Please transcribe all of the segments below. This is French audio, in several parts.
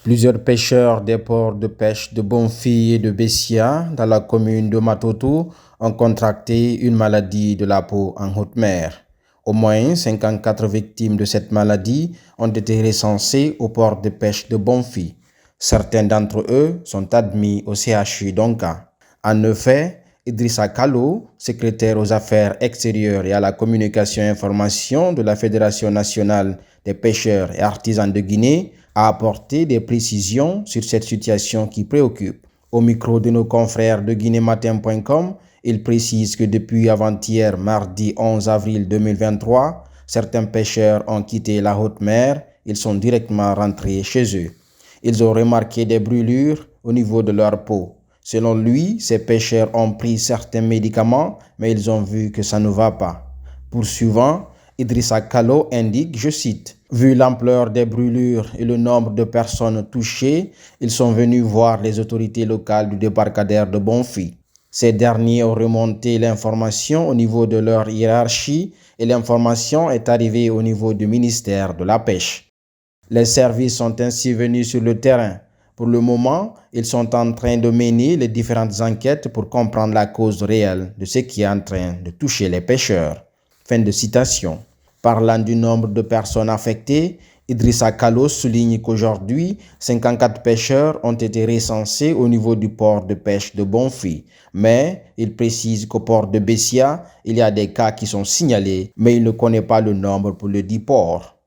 Plusieurs pêcheurs des ports de pêche de Bonfils et de Bessia, dans la commune de Matoto, ont contracté une maladie de la peau en haute mer. Au moins 54 victimes de cette maladie ont été recensées au port de pêche de Bonfils. Certains d'entre eux sont admis au CHU d'Onka. En effet, Idrissa Kallo, secrétaire aux affaires extérieures et à la communication et information de la Fédération nationale des pêcheurs et artisans de Guinée, a apporté des précisions sur cette situation qui préoccupe. Au micro de nos confrères de guinématin.com, il précise que depuis avant-hier, mardi 11 avril 2023, certains pêcheurs ont quitté la haute mer, ils sont directement rentrés chez eux. Ils ont remarqué des brûlures au niveau de leur peau. Selon lui, ces pêcheurs ont pris certains médicaments, mais ils ont vu que ça ne va pas. Poursuivant, Idrissa Kallo indique, je cite, « Vu l'ampleur des brûlures et le nombre de personnes touchées, ils sont venus voir les autorités locales du débarcadère de Bonfils. Ces derniers ont remonté l'information au niveau de leur hiérarchie et l'information est arrivée au niveau du ministère de la Pêche. Les services sont ainsi venus sur le terrain. Pour le moment, ils sont en train de mener les différentes enquêtes pour comprendre la cause réelle de ce qui est en train de toucher les pêcheurs. » Fin de citation. Parlant du nombre de personnes affectées, Idrissa Kallo souligne qu'aujourd'hui, 54 pêcheurs ont été recensés au niveau du port de pêche de Bonfils. Mais il précise qu'au port de Bessia, il y a des cas qui sont signalés, mais il ne connaît pas le nombre pour le dit port.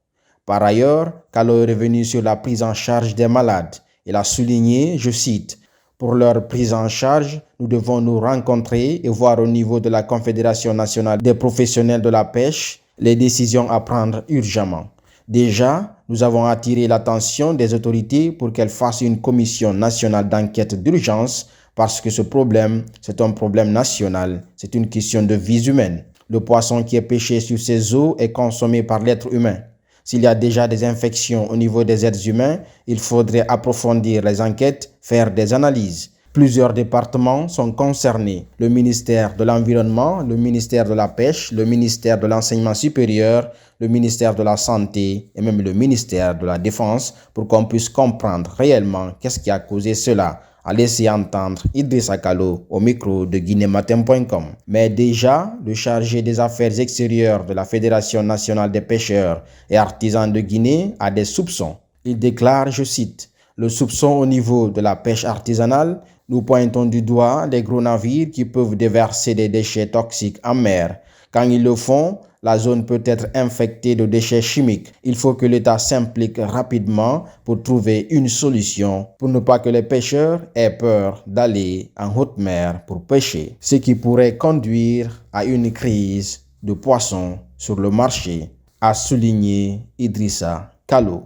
Par ailleurs, Kallo est revenu sur la prise en charge des malades. Il a souligné, je cite, « Pour leur prise en charge, nous devons nous rencontrer et voir au niveau de la Confédération nationale des professionnels de la pêche les décisions à prendre urgemment. Déjà, nous avons attiré l'attention des autorités pour qu'elles fassent une commission nationale d'enquête d'urgence parce que ce problème, c'est un problème national, c'est une question de vies humaines. Le poisson qui est pêché sur ces eaux est consommé par l'être humain. S'il y a déjà des infections au niveau des êtres humains, il faudrait approfondir les enquêtes, faire des analyses. Plusieurs départements sont concernés. Le ministère de l'Environnement, le ministère de la Pêche, le ministère de l'Enseignement supérieur, le ministère de la Santé et même le ministère de la Défense pour qu'on puisse comprendre réellement qu'est-ce qui a causé cela. À laisser entendre Idrissa Kallo au micro de guinématin.com. Mais déjà, le chargé des affaires extérieures de la Fédération nationale des pêcheurs et artisans de Guinée a des soupçons. Il déclare, je cite, « Le soupçon au niveau de la pêche artisanale, nous pointons du doigt les gros navires qui peuvent déverser des déchets toxiques en mer. Quand ils le font, la zone peut être infectée de déchets chimiques. Il faut que l'État s'implique rapidement pour trouver une solution pour ne pas que les pêcheurs aient peur d'aller en haute mer pour pêcher, ce qui pourrait conduire à une crise de poissons sur le marché, a souligné Idrissa Kallo.